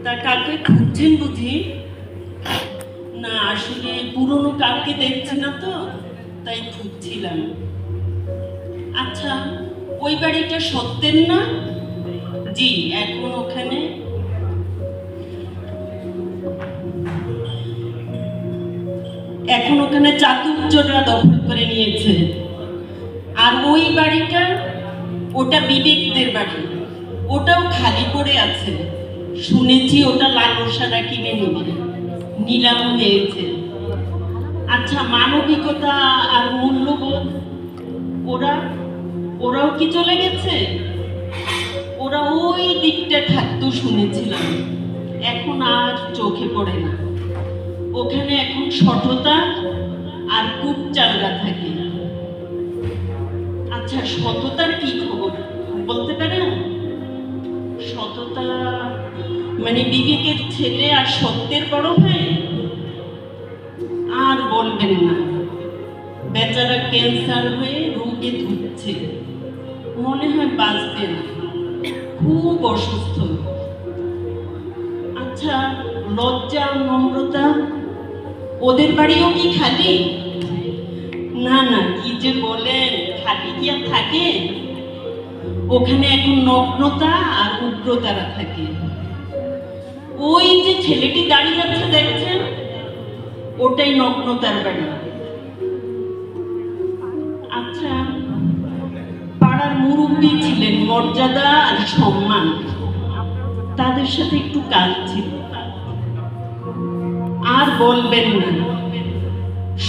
তা কাকে খুঁজছেন বুঝি? না আসলে পুরনো কাউকে দেখছি না তো, তাই খুঁজছিলাম। আচ্ছা, ওই বাড়িটা সত্যের না? জি, এখন ওখানে চাতুর্যরা দখল করে নিয়েছে। আর ওই বাড়িটা, ওটা বিবেকদের বাড়ি, ওটাও খালি পড়ে আছে। শুনেছি ওটা লালসারা কিনে নেবে, নিলাম হয়েছে। আচ্ছা, মানবিকতা আর মূল্যবোধ ওরা ওরাও কি চলে গেছে? ওরা ওই দিকটা থাকতো শুনেছিলাম, এখন আর চোখে পড়ে না। ওখানে এখন সততা আর কূপচালরা থাকে। আচ্ছা, সততার কি খবর বলতে পারেন? সততা মানে বিবেকের ছেলে আর সত্যের বড় ভাই? আর বলবেন না, বেচারা ক্যান্সার হয়ে রোগে ধুচ্ছে, মনে হয় বাঁচবে না, খুব অসুস্থ। আচ্ছা, লজ্জা নম্রতা ওদের বাড়িও কি খালি? না না, কি যে বলেন, খালি কি আর থাকে? ওখানে এখন নগ্নতা আর উগ্রতারা থাকে। ওই যে ছেলেটি দাঁড়িয়ে আছে দেখছেন, ওটাই নগ্নতার বাড়ি। আচ্ছা, পাড়ার মুরব্বী ছিলেন, মর্যাদা আর সম্মান, তাদের সাথে একটু কাজ ছিল। আর বলবেন না,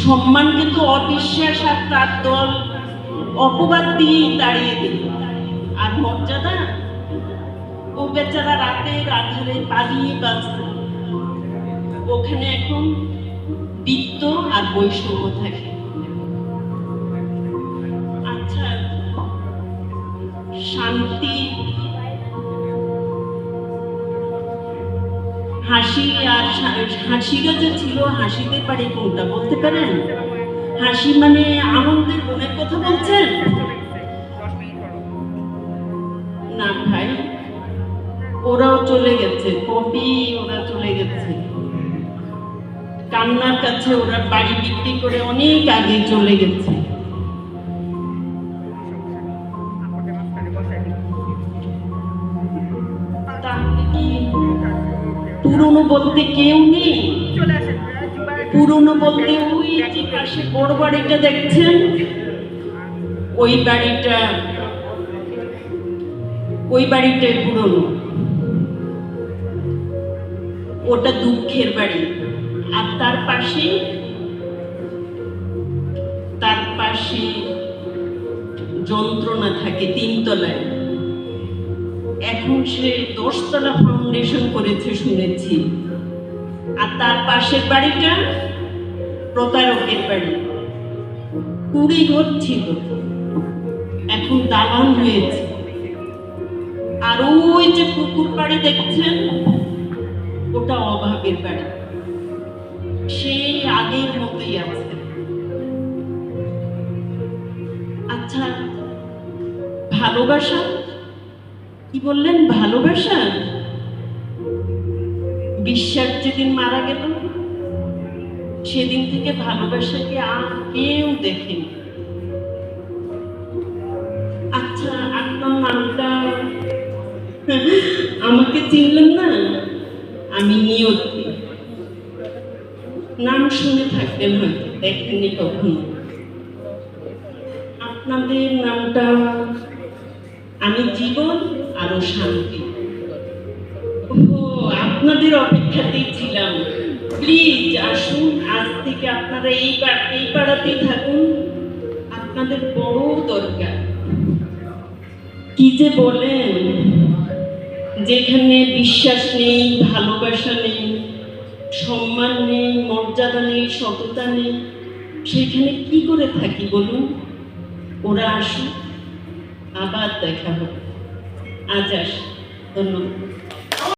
সম্মানকে তো অবিশ্বাস আর তার দল অপবাদ দিয়েই তাড়িয়ে দিল। আর মর্যাদা, ও বেচারা রাতের আধারে পালিয়ে বাঁচত। ওখানে এখন বৃত্ত আর বৈষম্য থাকে। আচ্ছা, শান্তি, হাসি আর হাসিরা যে ছিল, হাসিদের বাড়ি কোনটা বলতে পারেন? হাসি মানে আনন্দের মনের কথা বলছেন? না ভাই, ওরাও চলে গেছে, কবি ওরা চলে গেছে। কান্নার কাছে ওরা বাড়ি বিক্রি করে অনেক আগে চলে গেছে। তাহলে কি পুরনো বলতে কেউ নেই? পুরনো বলতে ওই যে পাশে বড় বাড়িটা দেখছেন, ওই বাড়িটাই পুরনো। ওটা দুঃখের বাড়ি। আর তার পাশে যন্ত্রণা থাকে 3 তলায়। এখন সে 10 তলা ফাউন্ডেশন করেছে শুনেছি। আর তার পাশের বাড়িটা প্রতারকের বাড়ি, 20 ঘর ছিল, এখন দালান হয়েছে। আর ওই যে পুকুর বাড়ি দেখছেন, ওটা অভাবের বাড়ি, সেই আগের মতোই আছে। আচ্ছা, ভালোবাসা কি বললেন? ভালোবাসা, বিশ্বাস যেদিন মারা গেল, সেদিন থেকে ভালোবাসাকে আর কেউ দেখেনি। আচ্ছা, আপনার নামটা? আমাকে চিনলেন না? আমি নিয়তি। নাম শুনে থাকবেন হয়তো, দেখেননি কখনো। আপনাদের নামটা? আমি জীবন আরো শান্তি। ও, আপনাদের অপেক্ষাতেই ছিলাম। প্লিজ আসুন, আজ থেকে আপনারা এই পাড়াতেই থাকুন, আপনাদের বড় দরকার। কি যে বলেন, যেখানে বিশ্বাস নেই, ভালোবাসা নেই, সম্মান নেই, মর্যাদা নেই, সততা নেই, সেখানে কি করে থাকি বলুন? ওরা আসুন, আবার দেখা হবে। আজ আসুন, ধন্যবাদ।